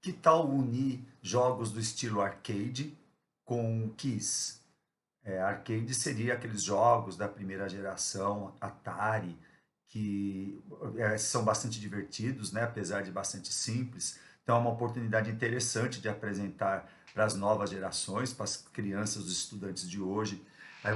Que tal unir jogos do estilo arcade com quiz? Arcade seria aqueles jogos da primeira geração, Atari, que são bastante divertidos, né? Apesar de bastante simples. Então é uma oportunidade interessante de apresentar para as novas gerações, para as crianças, os estudantes de hoje,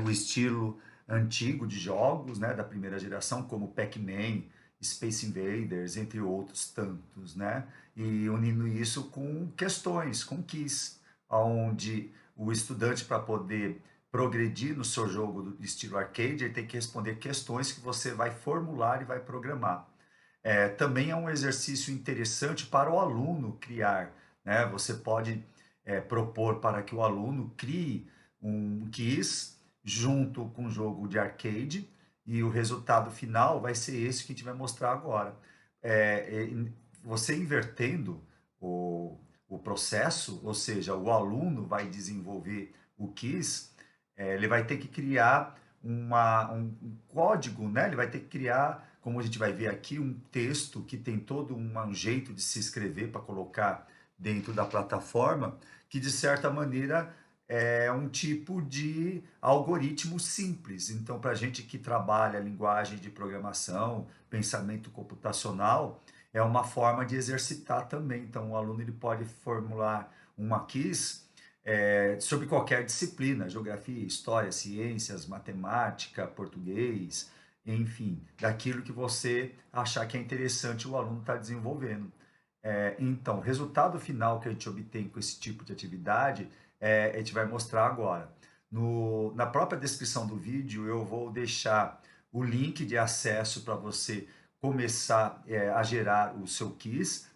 o estilo antigo de jogos, né? Da primeira geração, como Pac-Man, Space Invaders, entre outros tantos, né? E unindo isso com questões, com quiz, onde o estudante, para poder progredir no seu jogo do estilo arcade, ele tem que responder questões que você vai formular e vai programar. Também é um exercício interessante para o aluno criar, né? Você pode propor para que o aluno crie um quiz junto com o jogo de arcade e o resultado final vai ser esse que a gente vai mostrar agora. Você invertendo o, o processo, ou seja, o aluno vai desenvolver o quiz, ele vai ter que criar um código, né? Ele vai ter que criar, como a gente vai ver aqui, um texto que tem todo um jeito de se escrever para colocar dentro da plataforma, que de certa maneira é um tipo de algoritmo simples. Então, para a gente que trabalha linguagem de programação, pensamento computacional, é uma forma de exercitar também. Então, o aluno ele pode formular uma quiz sobre qualquer disciplina, geografia, história, ciências, matemática, português, enfim, daquilo que você achar que é interessante o aluno estar desenvolvendo. Então, o resultado final que a gente obtém com esse tipo de atividade, a gente vai mostrar agora. Na própria descrição do vídeo, eu vou deixar o link de acesso para você começar a gerar o seu quiz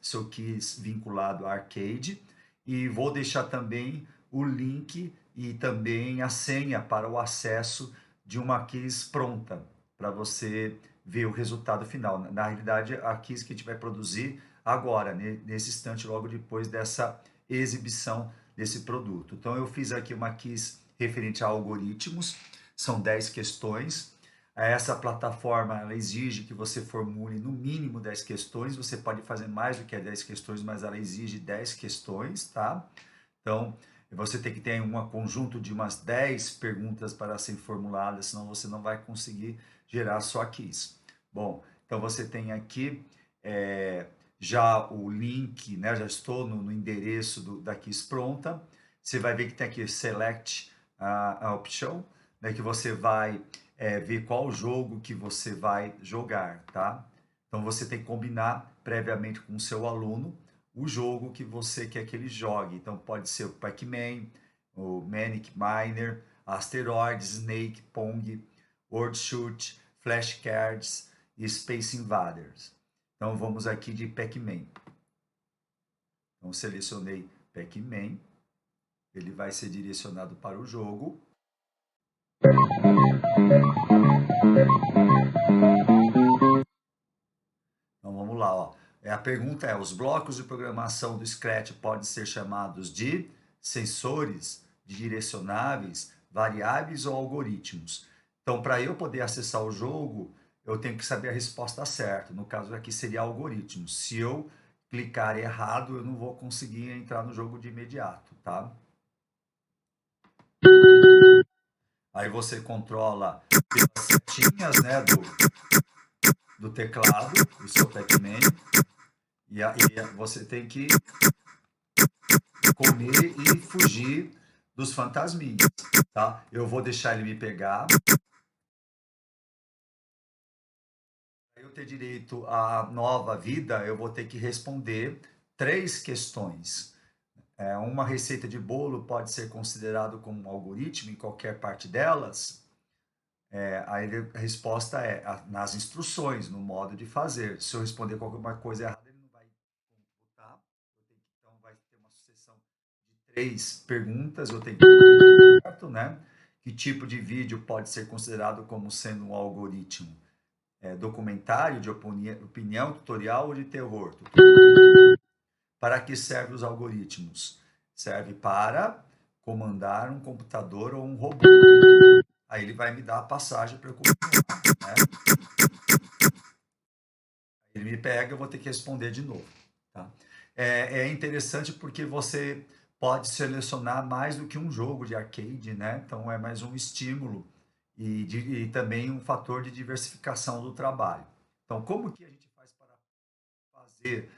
vinculado à arcade, e vou deixar também o link e também a senha para o acesso de uma quiz pronta, para você ver o resultado final. Na realidade, a quiz que a gente vai produzir agora, nesse instante, logo depois dessa exibição desse produto. Então, eu fiz aqui uma quiz referente a algoritmos, são 10 questões. Essa plataforma ela exige que você formule no mínimo 10 questões, você pode fazer mais do que 10 questões, mas ela exige 10 questões, tá? Então, você tem que ter um conjunto de umas 10 perguntas para serem formuladas, senão você não vai conseguir gerar sua quiz. Bom, então você tem aqui já o link, né? Já estou no endereço da quiz pronta. Você vai ver que tem aqui Select a Option, né? Que você vai ver qual jogo que você vai jogar, tá? Então você tem que combinar previamente com o seu aluno o jogo que você quer que ele jogue. Então pode ser o Pac-Man, o Manic Miner, Asteroids, Snake, Pong, World Shoot, Flashcards e Space Invaders. Então vamos aqui de Pac-Man. Então selecionei Pac-Man, ele vai ser direcionado para o jogo. Então vamos lá, ó. A pergunta é: os blocos de programação do Scratch podem ser chamados de sensores, de direcionáveis, variáveis ou algoritmos? Então, para eu poder acessar o jogo, eu tenho que saber a resposta certa. No caso aqui seria algoritmos. Se eu clicar errado, eu não vou conseguir entrar no jogo de imediato, tá? Aí você controla pelas setinhas, né, do teclado, do seu Pac-Man, e você tem que comer e fugir dos fantasminhas, tá? Eu vou deixar ele me pegar. Para eu ter direito à nova vida, eu vou ter que responder 3 questões. Uma receita de bolo pode ser considerado como um algoritmo em qualquer parte delas? A resposta é nas instruções, no modo de fazer. Se eu responder qualquer coisa errada, ele não vai computar. Então, vai ter uma sucessão de 3 perguntas, eu tenho que certo, né? Que tipo de vídeo pode ser considerado como sendo um algoritmo? Documentário de opinião, tutorial ou de terror? Para que servem os algoritmos? Serve para comandar um computador ou um robô. Aí ele vai me dar a passagem para eu continuar, né? Ele me pega, eu vou ter que responder de novo, tá? É interessante porque você pode selecionar mais do que um jogo de arcade, né? Então é mais um estímulo e também um fator de diversificação do trabalho. Então, como que a gente faz para fazer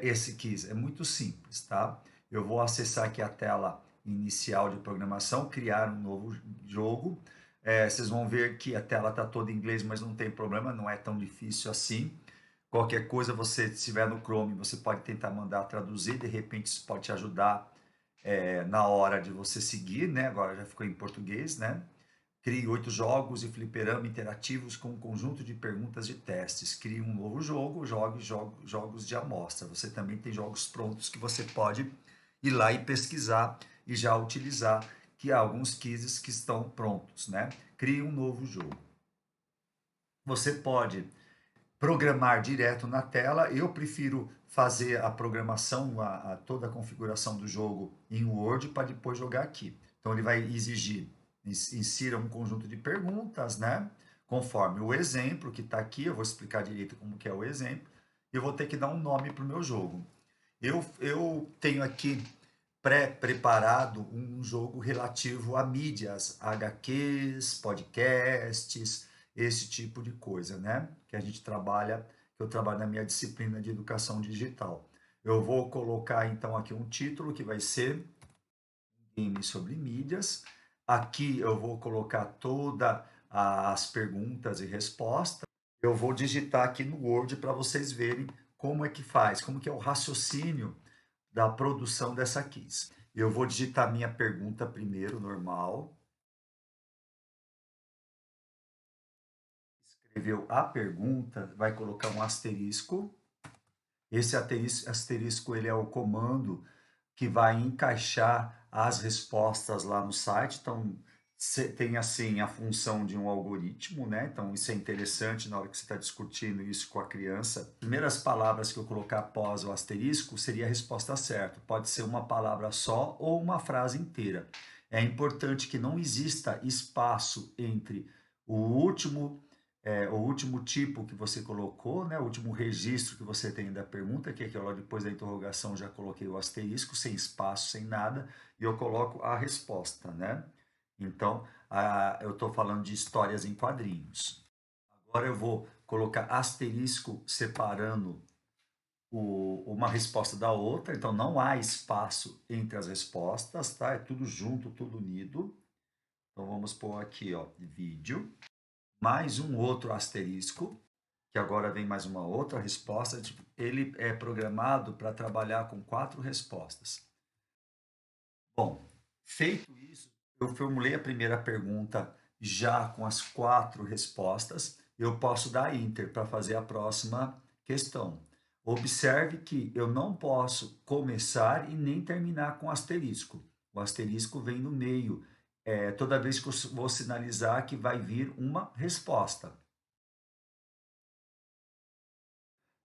esse quiz? É muito simples, tá? Eu vou acessar aqui a tela inicial de programação, criar um novo jogo. Vocês vão ver que a tela está toda em inglês, mas não tem problema, não é tão difícil assim. Qualquer coisa, você, se estiver no Chrome, você pode tentar mandar traduzir, de repente isso pode te ajudar na hora de você seguir, né? Agora já ficou em português, né? Crie 8 jogos e fliperama interativos com um conjunto de perguntas e testes. Crie um novo jogo, jogue jogos de amostra. Você também tem jogos prontos que você pode ir lá e pesquisar e já utilizar, que há alguns quizzes que estão prontos, né? Crie um novo jogo. Você pode programar direto na tela. Eu prefiro fazer a programação, toda a configuração do jogo em Word para depois jogar aqui. Então ele vai exigir, insira um conjunto de perguntas, né? Conforme o exemplo que está aqui, eu vou explicar direito como que é o exemplo. Eu vou ter que dar um nome para o meu jogo. Eu tenho aqui pré-preparado um jogo relativo a mídias, HQs, podcasts, esse tipo de coisa, né? Que a gente trabalha, que eu trabalho na minha disciplina de educação digital. Eu vou colocar então aqui um título que vai ser Game sobre mídias. Aqui eu vou colocar todas as perguntas e respostas. Eu vou digitar aqui no Word para vocês verem como é que faz, como que é o raciocínio da produção dessa quiz. Eu vou digitar minha pergunta primeiro, normal. Escreveu a pergunta, vai colocar um asterisco. Esse asterisco ele é o comando que vai encaixar as respostas lá no site. Então, tem assim a função de um algoritmo, né? Então, isso é interessante na hora que você está discutindo isso com a criança. As primeiras palavras que eu colocar após o asterisco seria a resposta certa. Pode ser uma palavra só ou uma frase inteira. É importante que não exista espaço entre o último tipo que você colocou, né, o último registro que você tem da pergunta, que é aquilo lá depois da interrogação, já coloquei o asterisco, sem espaço, sem nada, e eu coloco a resposta, né? Então, eu estou falando de histórias em quadrinhos. Agora eu vou colocar asterisco separando uma resposta da outra, então não há espaço entre as respostas, tá? É tudo junto, tudo unido. Então vamos pôr aqui, ó, vídeo, mais um outro asterisco, que agora vem mais uma outra resposta. Tipo, ele é programado para trabalhar com 4 respostas. Bom, feito isso, eu formulei a primeira pergunta já com as 4 respostas. Eu posso dar Enter para fazer a próxima questão. Observe que eu não posso começar e nem terminar com asterisco. O asterisco vem no meio. Toda vez que eu vou sinalizar que vai vir uma resposta.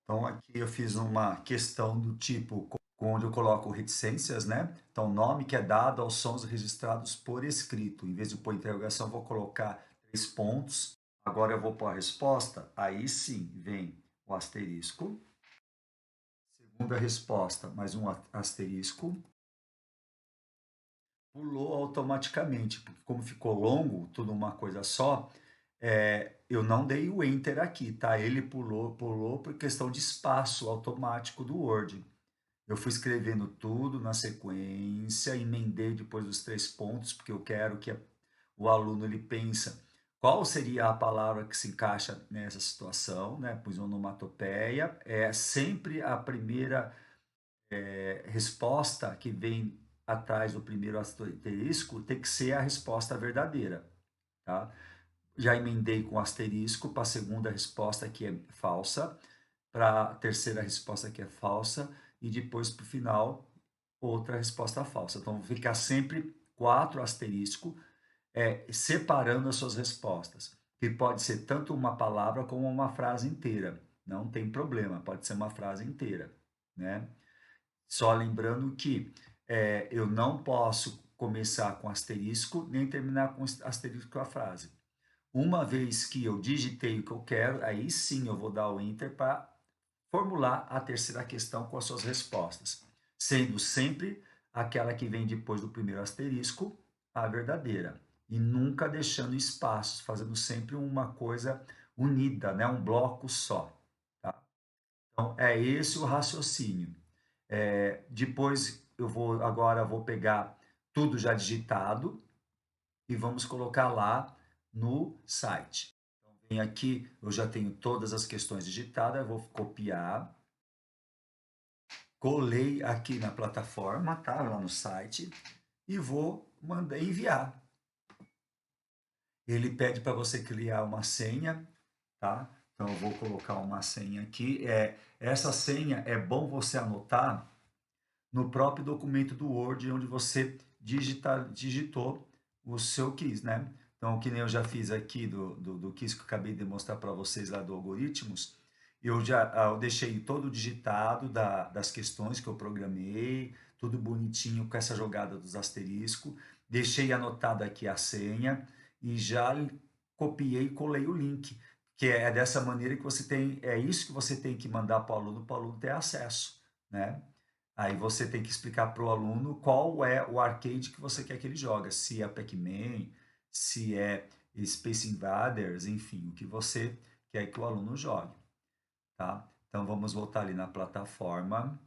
Então, aqui eu fiz uma questão do tipo, onde eu coloco reticências, né? Então, nome que é dado aos sons registrados por escrito. Em vez de pôr interrogação, eu vou colocar 3 pontos. Agora eu vou pôr a resposta. Aí sim, vem o asterisco. Segunda resposta, mais um asterisco. Pulou automaticamente, porque como ficou longo, tudo uma coisa só, eu não dei o Enter aqui, tá? Ele pulou por questão de espaço automático do Word. Eu fui escrevendo tudo na sequência, emendei depois dos 3 pontos, porque eu quero que o aluno ele pensa qual seria a palavra que se encaixa nessa situação, né? Pus onomatopeia, é sempre a primeira resposta que vem atrás do primeiro asterisco tem que ser a resposta verdadeira, tá? Já emendei com asterisco para a segunda resposta que é falsa, para a terceira resposta que é falsa e depois para o final outra resposta falsa. Então vou ficar sempre 4 asterisco separando as suas respostas, que pode ser tanto uma palavra como uma frase inteira. Não tem problema, pode ser uma frase inteira, né? Só lembrando que eu não posso começar com asterisco nem terminar com asterisco a frase. Uma vez que eu digitei o que eu quero, aí sim eu vou dar o Enter para formular a terceira questão com as suas respostas, sendo sempre aquela que vem depois do primeiro asterisco a verdadeira, e nunca deixando espaços, fazendo sempre uma coisa unida, né? Um bloco só. Tá? Então, é esse o raciocínio. Depois, agora vou pegar tudo já digitado e vamos colocar lá no site. Então, vem aqui, eu já tenho todas as questões digitadas, eu vou copiar, colei aqui na plataforma, tá? Lá no site, e vou mandar enviar. Ele pede para você criar uma senha, tá? Então eu vou colocar uma senha aqui. Essa senha é bom você anotar no próprio documento do Word, onde você digitou o seu quiz, né? Então, que nem eu já fiz aqui do quiz que eu acabei de mostrar para vocês lá do algoritmos, eu deixei todo digitado das questões que eu programei, tudo bonitinho com essa jogada dos asteriscos, deixei anotado aqui a senha e já copiei e colei o link, que é dessa maneira que você tem, é isso que você tem que mandar para o aluno ter acesso, né? Aí você tem que explicar para o aluno qual é o arcade que você quer que ele jogue, se é Pac-Man, se é Space Invaders, enfim, o que você quer que o aluno jogue, tá? Então vamos voltar ali na plataforma,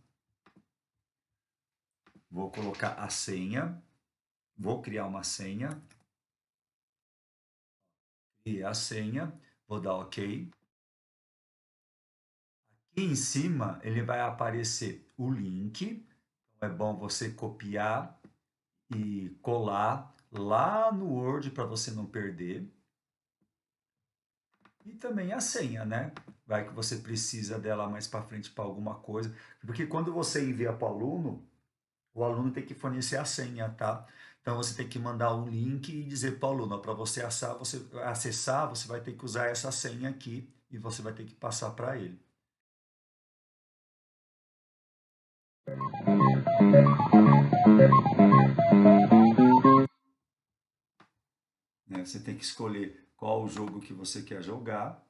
vou colocar a senha, vou criar uma senha, e a senha, vou dar OK. Aqui em cima ele vai aparecer o link, então é bom você copiar e colar lá no Word para você não perder. E também a senha, né? Vai que você precisa dela mais para frente para alguma coisa. Porque quando você envia para o aluno tem que fornecer a senha, tá? Então você tem que mandar um link e dizer para o aluno, para você acessar, você vai ter que usar essa senha aqui e você vai ter que passar para ele. Né? Você tem que escolher qual o jogo que você quer jogar.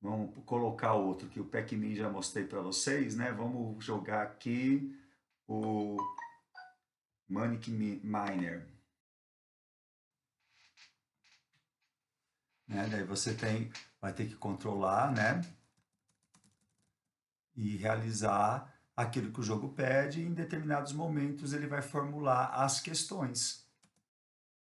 Vamos colocar outro, que o Pac-Man já mostrei para vocês, né? Vamos jogar aqui o Manic Miner. Né? Daí você vai ter que controlar, né? E realizar aquilo que o jogo pede, e em determinados momentos ele vai formular as questões.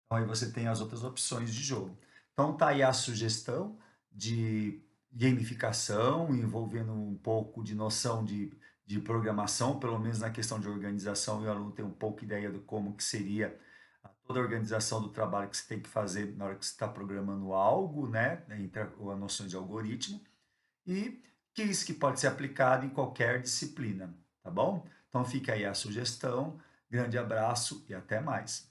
Então aí você tem as outras opções de jogo. Então tá aí a sugestão de gamificação, envolvendo um pouco de noção de programação, pelo menos na questão de organização, e o aluno tem um pouco ideia de como que seria toda a organização do trabalho que você tem que fazer na hora que você está programando algo, né? Entre as noções de algoritmo, e que isso que pode ser aplicado em qualquer disciplina, tá bom? Então fica aí a sugestão, grande abraço e até mais.